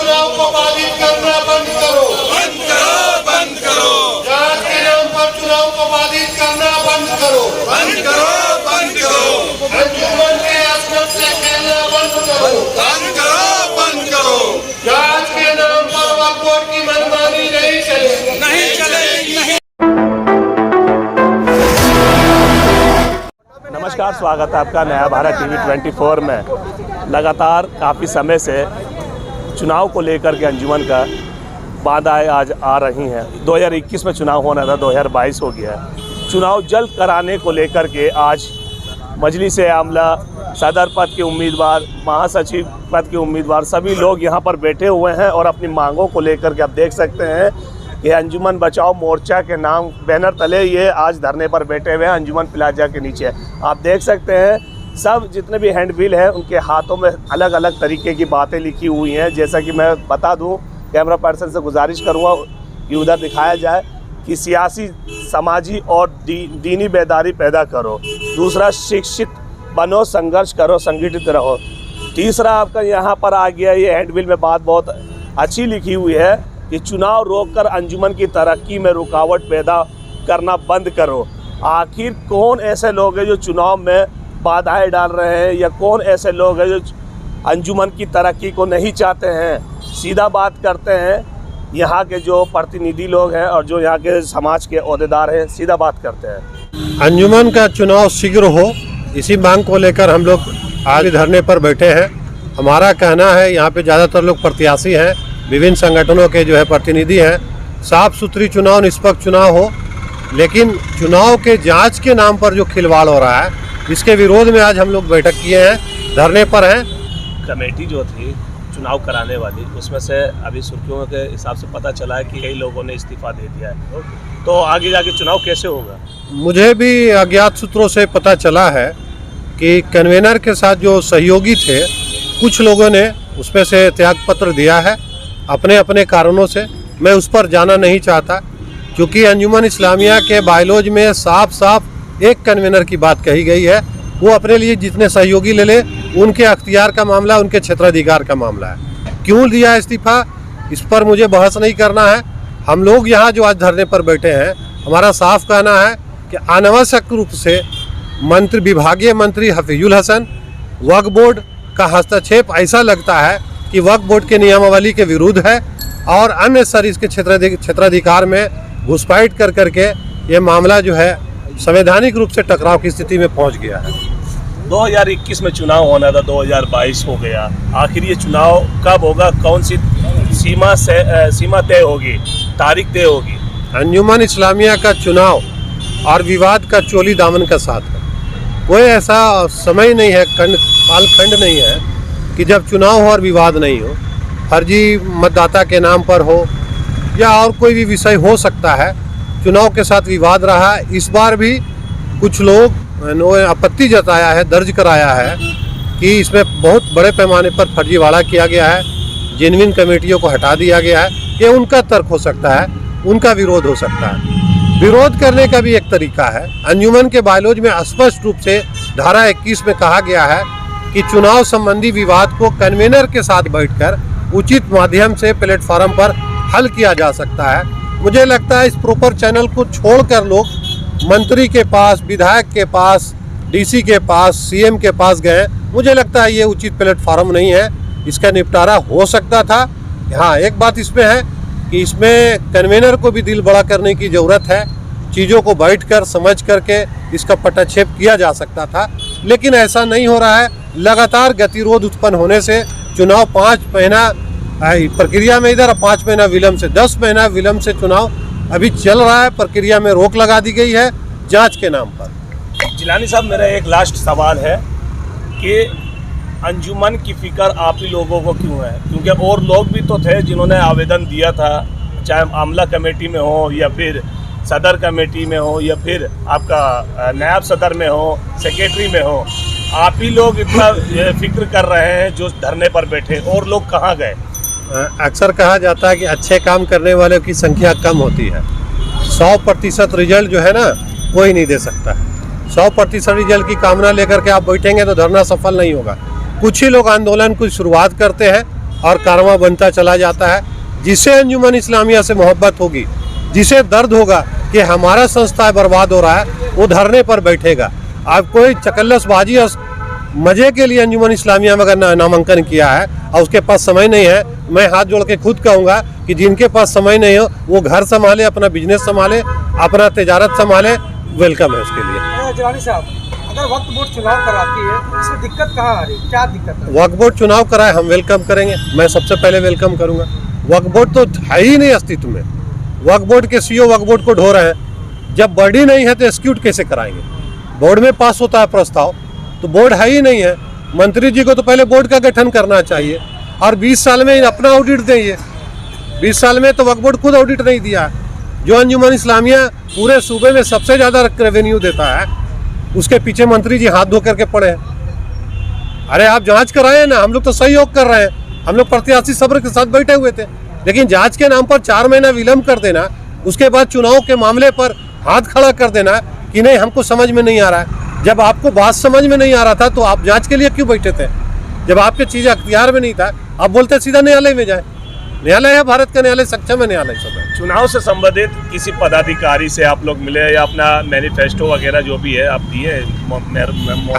चुनाव को बाधित करना बंद करो, बंद करो, बंद करो। जात के नाम पर चुनाव को बाधित करना बंद करो, बंद करो, बंद करो। अंजुमन के असमत से खेलना बंद करो, बंद करो, बंद करो। जात के नाम पर वक्फ बोर्ड की मनमानी नहीं चलेगी, नहीं चलेगी। नमस्कार, स्वागत है आपका नया भारत टीवी 24 में। लगातार काफ़ी समय से चुनाव को लेकर के अंजुमन का बाधाएं आज आ रही हैं। 2021 में चुनाव होना था, 2022 हो गया है। चुनाव जल्द कराने को लेकर के आज मजलिस-ए आमला, सदर पद के उम्मीदवार, महासचिव पद के उम्मीदवार सभी लोग यहां पर बैठे हुए हैं और अपनी मांगों को लेकर के आप देख सकते हैं कि अंजुमन बचाओ मोर्चा के नाम बैनर तले ये आज धरने पर बैठे हुए हैं अंजुमन प्लाजा के नीचे। आप देख सकते हैं सब जितने भी हैंडबिल हैं उनके हाथों में अलग अलग तरीके की बातें लिखी हुई हैं। जैसा कि मैं बता दूं, कैमरा पर्सन से गुजारिश करूंगा कि उधर दिखाया जाए कि सियासी, समाजी और दीनी बेदारी पैदा करो। दूसरा, शिक्षित बनो, संघर्ष करो, संगठित रहो। तीसरा आपका यहाँ पर आ गया ये हैंडबिल में बात बहुत अच्छी लिखी हुई है कि चुनाव रोककर अंजुमन की तरक्की में रुकावट पैदा करना बंद करो। आखिर कौन ऐसे लोग हैं जो चुनाव में बाधाएं डाल रहे हैं, या कौन ऐसे लोग हैं जो अंजुमन की तरक्की को नहीं चाहते हैं? सीधा बात करते हैं यहाँ के जो प्रतिनिधि लोग हैं और जो यहाँ के समाज के ओहदेदार हैं, सीधा बात करते हैं। अंजुमन का चुनाव शीघ्र हो, इसी मांग को लेकर हम लोग आज धरने पर बैठे हैं। हमारा कहना है, यहाँ पे ज़्यादातर लोग प्रत्याशी हैं, विभिन्न संगठनों के जो है प्रतिनिधि हैं। साफ सुथरी चुनाव, निष्पक्ष चुनाव हो, लेकिन चुनाव के जांच के नाम पर जो खिलवाड़ हो रहा है, इसके विरोध में आज हम लोग बैठक किए हैं, धरने पर हैं। कमेटी जो थी चुनाव कराने वाली, उसमें से अभी सुर्खियों के हिसाब से पता चला है कि कई लोगों ने इस्तीफा दे दिया है। तो आगे जाके चुनाव कैसे होगा? मुझे भी अज्ञात सूत्रों से पता चला है कि कन्वेनर के साथ जो सहयोगी थे, कुछ लोगों ने उसमें से त्यागपत्र दिया है अपने अपने कारणों से। मैं उस पर जाना नहीं चाहता, क्योंकि अंजुमन इस्लामिया के बायलॉज में साफ साफ एक कन्वेनर की बात कही गई है। वो अपने लिए जितने सहयोगी ले ले, उनके अख्तियार का मामला, उनके क्षेत्राधिकार का मामला है। क्यों दिया इस्तीफा, इस पर मुझे बहस नहीं करना है। हम लोग यहाँ जो आज धरने पर बैठे हैं, हमारा साफ कहना है कि अनावश्यक रूप से विभागीय मंत्री हफीजुल हसन, वक्फ बोर्ड का हस्तक्षेप ऐसा लगता है कि वक्फ बोर्ड के नियमावली के विरुद्ध है और अन्य सर इसके क्षेत्राधिकार में घुसपैठ कर करके ये मामला जो है संवैधानिक रूप से टकराव की स्थिति में पहुंच गया है। 2021 में चुनाव होना था, 2022 हो गया। आखिर ये चुनाव कब होगा? कौन सी सीमा तय होगी, तारीख तय होगी? अंजुमन इस्लामिया का चुनाव और विवाद का चोली दामन का साथ है। कोई ऐसा समय नहीं है, कालखंड नहीं है कि जब चुनाव हो और विवाद नहीं हो। फर्जी मतदाता के नाम पर हो या और कोई भी विषय हो सकता है, चुनाव के साथ विवाद रहा। इस बार भी कुछ लोग ने आपत्ति जताया है, दर्ज कराया है कि इसमें बहुत बड़े पैमाने पर फर्जीवाड़ा किया गया है, जेन्युइन कमेटियों को हटा दिया गया है। ये उनका तर्क हो सकता है, उनका विरोध हो सकता है। विरोध करने का भी एक तरीका है। अंजुमन के बायलॉज में स्पष्ट रूप से धारा 21 में कहा गया है कि चुनाव संबंधी विवाद को कन्वेनर के साथ बैठकर उचित माध्यम से प्लेटफॉर्म पर हल किया जा सकता है। मुझे लगता है इस प्रॉपर चैनल को छोड़कर लोग मंत्री के पास, विधायक के पास, डीसी के पास, सीएम के पास गए। मुझे लगता है ये उचित प्लेटफॉर्म नहीं है, इसका निपटारा हो सकता था। हाँ, एक बात इसमें है कि इसमें कन्वेनर को भी दिल बड़ा करने की ज़रूरत है। चीज़ों को बैठकर समझ करके इसका पटाक्षेप किया जा सकता था, लेकिन ऐसा नहीं हो रहा है। लगातार गतिरोध उत्पन्न होने से चुनाव 5 महीना प्रक्रिया में इधर 5 महीना विलम्ब से 10 महीना विलम्ब से चुनाव अभी चल रहा है। प्रक्रिया में रोक लगा दी गई है जांच के नाम पर। जिलानी साहब, मेरा एक लास्ट सवाल है कि अंजुमन की फिक्र आप ही लोगों को क्यों है? क्योंकि और लोग भी तो थे जिन्होंने आवेदन दिया था, चाहे आमला कमेटी में हो या फिर सदर कमेटी में हो या फिर आपका नायब सदर में हो, सेक्रेटरी में हो। आप ही लोग इतना फिक्र कर रहे हैं जो धरने पर बैठे, और लोग कहाँ गए? अक्सर कहा जाता है कि अच्छे काम करने वालों की संख्या कम होती है। 100% रिजल्ट जो है ना, कोई नहीं दे सकता है। 100% रिजल्ट की कामना लेकर के आप बैठेंगे तो धरना सफल नहीं होगा। कुछ ही लोग आंदोलन की शुरुआत करते हैं और कारवां बनता चला जाता है। जिसे अंजुमन इस्लामिया से मोहब्बत होगी, जिसे दर्द होगा कि हमारा संस्था बर्बाद हो रहा है, वो धरने पर बैठेगा। आप कोई चकल्लसबाजी और मजे के लिए अंजुमन इस्लामिया में अगर नामांकन किया है और उसके पास समय नहीं है, मैं हाथ जोड़ के खुद कहूँगा कि जिनके पास समय नहीं हो वो घर संभाले, अपना बिजनेस संभाले, अपना तिजारत संभाले, वेलकम है उसके लिए। जिलानी साहब, अगर वक्फ बोर्ड चुनाव कराती है तो इसमें दिक्कत कहाँ आ रही है, क्या दिक्कत है? वक्फ बोर्ड चुनाव कराए, हम वेलकम करेंगे। मैं सबसे पहले वेलकम करूँगा। वक्फ बोर्ड तो है ही नहीं अस्तित्व में। वक्फ बोर्ड के सीईओ वक्फ बोर्ड को ढो रहे हैं। जब बॉडी नहीं है तो एक्सिक्यूट कैसे कराएंगे? बोर्ड में पास होता है प्रस्ताव, तो बोर्ड है ही नहीं है। मंत्री जी को तो पहले बोर्ड का गठन करना चाहिए और 20 साल में अपना ऑडिट देंगे। 20 साल में तो वक्फ बोर्ड खुद ऑडिट नहीं दिया। जो अंजुमन इस्लामिया पूरे सूबे में सबसे ज़्यादा रेवेन्यू देता है, उसके पीछे मंत्री जी हाथ धो करके पड़े हैं। अरे आप जांच कराएं ना, हम लोग तो सहयोग कर रहे हैं। हम लोग प्रत्याशी सब्र के साथ बैठे हुए थे, लेकिन जांच के नाम पर 4 महीना विलम्ब कर देना, उसके बाद चुनाव के मामले पर हाथ खड़ा कर देना कि नहीं हमको समझ में नहीं आ रहा है। जब आपको बात समझ में नहीं आ रहा था तो आप जांच के लिए क्यों बैठे थे? जब आपके चीज़ अख्तियार में नहीं था, आप बोलते सीधा न्यायालय में जाए। न्यायालय है, भारत का न्यायालय सक्षम है, न्यायालय सब है। चुनाव से संबंधित किसी पदाधिकारी से आप लोग मिले या अपना मैनिफेस्टो वगैरह जो भी है आप दिए?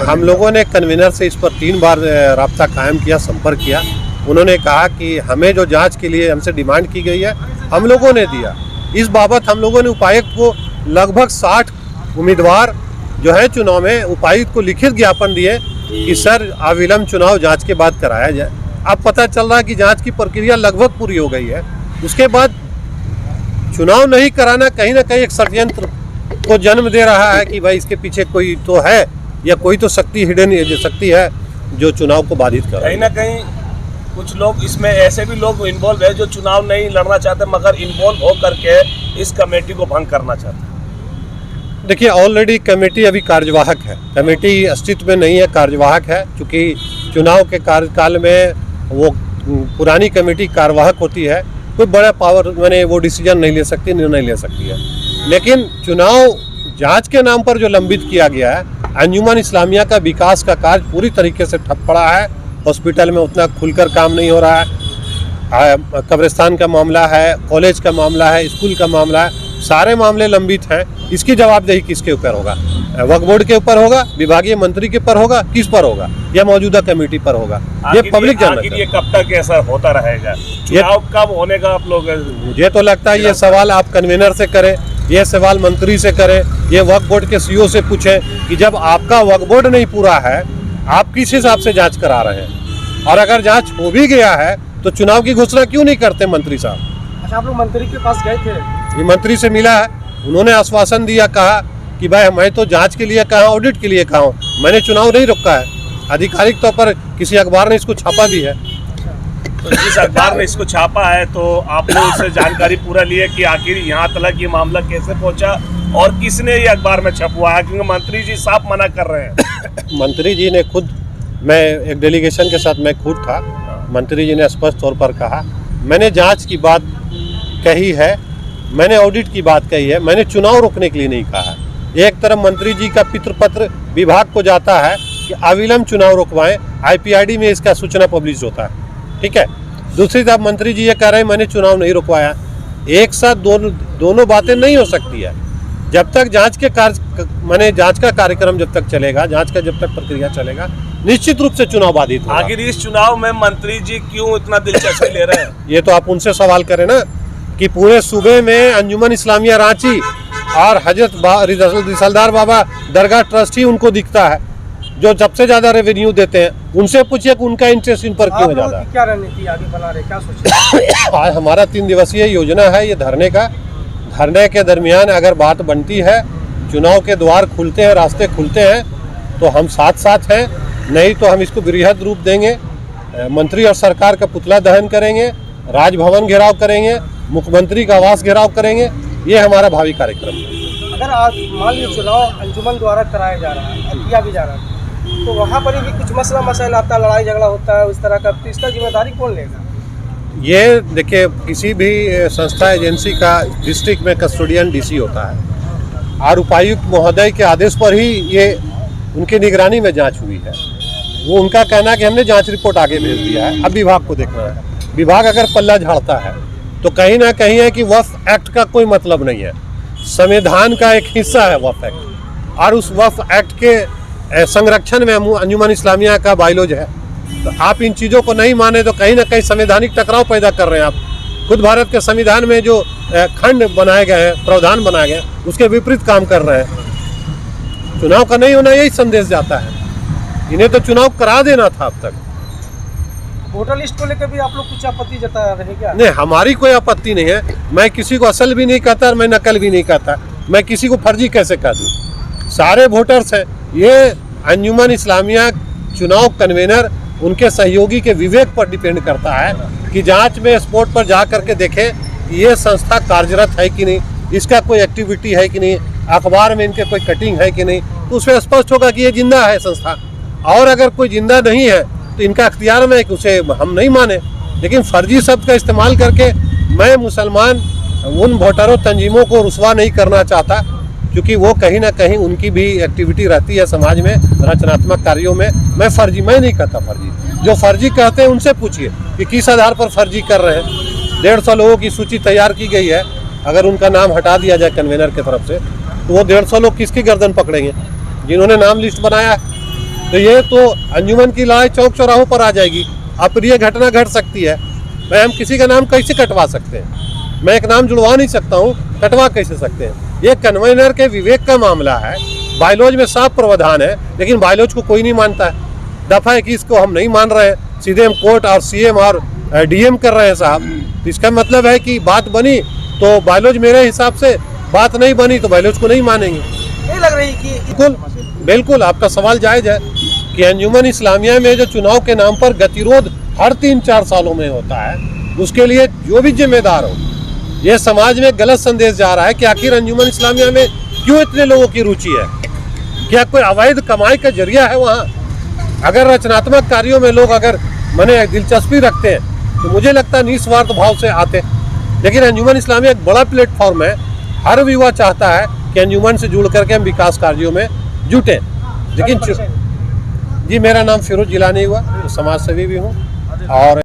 हम लोगों ने कन्वीनर से इस पर 3 बार राब्ता कायम किया, संपर्क किया। उन्होंने कहा कि हमें जो जांच के लिए हमसे डिमांड की गई है हम लोगों ने दिया। इस बाबत हम लोगों ने उपायुक्त को लगभग 60 उम्मीदवार जो है चुनाव में उपायुक्त को लिखित ज्ञापन दिए कि सर अविलंब चुनाव जांच के बाद कराया जाए। अब पता चल रहा है कि जांच की प्रक्रिया लगभग पूरी हो गई है। उसके बाद चुनाव नहीं कराना कहीं ना कहीं एक षड्यंत्र को जन्म दे रहा है कि भाई इसके पीछे कोई तो है या कोई तो शक्ति हिडन शक्ति है जो चुनाव को बाधित कर रहा है। कहीं ना कहीं कुछ लोग इसमें ऐसे भी लोग इन्वॉल्व है जो चुनाव नहीं लड़ना चाहते मगर इन्वॉल्व हो करके इस कमेटी को भंग करना चाहते हैं। देखिए ऑलरेडी कमेटी अभी कार्यवाहक है, कमेटी अस्तित्व में नहीं है, कार्यवाहक है। चूँकि चुनाव के कार्यकाल में वो पुरानी कमेटी कार्यवाहक होती है, कोई बड़ा पावर मैंने वो डिसीजन नहीं ले सकती, निर्णय ले सकती है। लेकिन चुनाव जांच के नाम पर जो लंबित किया गया है, अंजुमन इस्लामिया का विकास का कार्य पूरी तरीके से ठप पड़ा है। हॉस्पिटल में उतना खुलकर काम नहीं हो रहा है, कब्रिस्तान का मामला है, कॉलेज का मामला है, स्कूल का मामला है, सारे मामले लंबित हैं। इसकी जवाबदेही किसके ऊपर होगा? वक्फ बोर्ड के ऊपर होगा, विभागीय मंत्री के ऊपर होगा, किस पर होगा? या मौजूदा कमेटी पर होगा? ये पब्लिक जानना चाहिए। ये कब तक ऐसा होता रहेगा? चुनाव कब होने का आप लोग? मुझे तो लगता है ये सवाल आप कन्वीनर से करें, ये सवाल मंत्री से करें, ये वक्फ बोर्ड के सीईओ से पूछें कि जब आपका वक्फ बोर्ड नहीं पूरा है, आप किस हिसाब से जांच करा रहे हैं? और अगर जांच हो भी गया है तो चुनाव की घोषणा क्यों नहीं करते मंत्री साहब? अच्छा, आप लोग मंत्री के पास गए थे? ये मंत्री से मिला है, उन्होंने आश्वासन दिया, कहा कि भाई मैं तो जांच के लिए कहा, ऑडिट के लिए कहा हूँ, मैंने चुनाव नहीं रोका है। आधिकारिक तौर पर किसी अखबार ने इसको छापा भी है। तो जिस अखबार ने इसको छापा है तो आप लोग उससे जानकारी पूरा लिए कि आखिर यहाँ तक ये मामला कैसे पहुँचा और किसने ये अखबार में छपवाया? क्योंकि मंत्री जी साफ मना कर रहे हैं। मंत्री जी ने खुद, मैं एक डेलीगेशन के साथ मैं खुद था, मंत्री जी ने स्पष्ट तौर पर कहा मैंने जांच की बात कही है, मैंने ऑडिट की बात कही है, मैंने चुनाव रोकने के लिए नहीं कहा है। एक तरफ मंत्री जी का पितृपत्र विभाग को जाता है कि अविलंब चुनाव रोकवाएं, IPID में इसका सूचना पब्लिश होता है, ठीक है। दूसरी तरफ मंत्री जी ये कह रहे हैं मैंने चुनाव नहीं रोकवाया। एक साथ दोनों बातें नहीं हो सकती है। जब तक जांच के जांच का कार्यक्रम जब तक चलेगा, जांच का जब तक प्रक्रिया चलेगा, निश्चित रूप से चुनाव बाधित होगा। आखिर इस चुनाव में मंत्री जी क्यों इतना दिलचस्पी ले रहे हैं? ये तो आप उनसे सवाल करें ना कि पूरे सूबे में अंजुमन इस्लामिया रांची और हजरत रिसालदार बाबा दरगाह ट्रस्ट ही उनको दिखता है जो सबसे ज्यादा रेवेन्यू देते हैं। उनसे पूछिए कि उनका इंटरेस्ट इन पर क्यों है ज्यादा। क्या रणनीति आगे बना रहे, क्या सोच? आज हमारा 3 दिवसीय योजना है ये धरने का। धरने के दरमियान अगर बात बनती है, चुनाव के द्वार खुलते हैं, रास्ते खुलते हैं तो हम साथ साथ हैं, नहीं तो हम इसको बृहद रूप देंगे। मंत्री और सरकार का पुतला दहन करेंगे, राजभवन घेराव करेंगे, मुख्यमंत्री का आवास घेराव करेंगे। ये हमारा भावी कार्यक्रम है। अगर आज मान लीजिए चुनाव अंजुमन द्वारा कराया जा रहा है, किया भी जा रहा है, तो वहाँ पर भी कुछ मसला मसाइल आता है, लड़ाई झगड़ा होता है उस तरह का, तो इसका जिम्मेदारी कौन लेगा? ये देखिए, किसी भी संस्था एजेंसी का डिस्ट्रिक्ट में कस्टोडियन DC होता है और उपायुक्त महोदय के आदेश पर ही ये उनकी निगरानी में जांच हुई है। वो उनका कहना है कि हमने जांच रिपोर्ट आगे भेज दिया है, अब विभाग को देखना है। विभाग अगर पल्ला झाड़ता है तो कहीं ना कहीं है कि वक्फ एक्ट का कोई मतलब नहीं है। संविधान का एक हिस्सा है वक्फ एक्ट, और उस वक्फ एक्ट के संरक्षण में अंजुमन इस्लामिया का बायलॉज है। तो आप इन चीज़ों को नहीं माने तो कहीं ना कहीं संवैधानिक टकराव पैदा कर रहे हैं आप। खुद भारत के संविधान में जो खंड बनाए गए हैं, प्रावधान बनाए गए हैं, उसके विपरीत काम कर रहे हैं। चुनाव का नहीं होना यही संदेश जाता है। इन्हें तो चुनाव करा देना था अब तक। वोटर लिस्ट को लेकर भी आप लोग कुछ आपत्ति जता रहे हैं क्या? नहीं, हमारी कोई आपत्ति नहीं है। मैं किसी को असल भी नहीं कहता और मैं नकल भी नहीं कहता। मैं किसी को फर्जी कैसे कह दूँ? सारे वोटर्स हैं। ये अंजुमन इस्लामिया चुनाव कन्वेनर उनके सहयोगी के विवेक पर डिपेंड करता है कि जांच में स्पॉट पर जा करके देखें कि ये संस्था कार्यरत है कि नहीं, इसका कोई एक्टिविटी है कि नहीं, अखबार में इनके कोई कटिंग है कि नहीं, तो उसमें स्पष्ट होगा कि ये जिंदा है संस्था। और अगर कोई जिंदा नहीं है तो इनका अख्तियार में है कि उसे हम नहीं माने। लेकिन फर्जी शब्द का इस्तेमाल करके मैं मुसलमान उन वोटरों तंजीमों को रुसवा नहीं करना चाहता, क्योंकि वो कहीं ना कहीं उनकी भी एक्टिविटी रहती है समाज में, रचनात्मक कार्यों में। मैं नहीं कहता फर्जी। जो फर्जी कहते हैं उनसे पूछिए कि किस आधार पर फर्जी कर रहे हैं। 150 लोगों की सूची तैयार की गई है। अगर उनका नाम हटा दिया जाए कन्वेनर की तरफ से तो वो 150 लोग किसकी गर्दन पकड़ेंगे? जिन्होंने नाम लिस्ट बनाया। तो ये तो अंजुमन की लड़ाई चौक चौराहों पर आ जाएगी। अप्रिय घटना घट सकती है। मैं हम किसी का नाम कैसे कटवा सकते हैं? मैं एक नाम जुड़वा नहीं सकता हूँ, कटवा कैसे सकते हैं? ये कन्वेनर के विवेक का मामला है। बायलॉज में साफ प्रावधान है, लेकिन बायलॉज को कोई नहीं मानता है। दफा 21 को हम नहीं मान रहे हैं, सीधे हम कोर्ट और सीएम और डीएम कर रहे हैं साहब। तो इसका मतलब है कि बात बनी तो बायलॉज, मेरे हिसाब से बात नहीं बनी तो बायलॉज को नहीं मानेंगे। नहीं लग रही कि बिल्कुल आपका सवाल जायज है कि अंजुमन इस्लामिया में जो चुनाव के नाम पर गतिरोध हर 3-4 सालों में होता है, उसके लिए जो भी जिम्मेदार हो, ये समाज में गलत संदेश जा रहा है कि आखिर अंजुमन इस्लामिया में क्यों इतने लोगों की रुचि है? क्या कोई अवैध कमाई का जरिया है वहाँ? अगर रचनात्मक कार्यों में लोग अगर मने दिलचस्पी रखते हैं तो मुझे लगता है निस्वार्थ भाव से आते। लेकिन अंजुमन इस्लामिया एक बड़ा प्लेटफॉर्म है। हर युवा चाहता है कि अंजुमन से जुड़ करके हम विकास कार्यों में जुटें। लेकिन जी, मेरा नाम फिरोज जिलानी हुआ, तो समाज सेवी भी हूँ और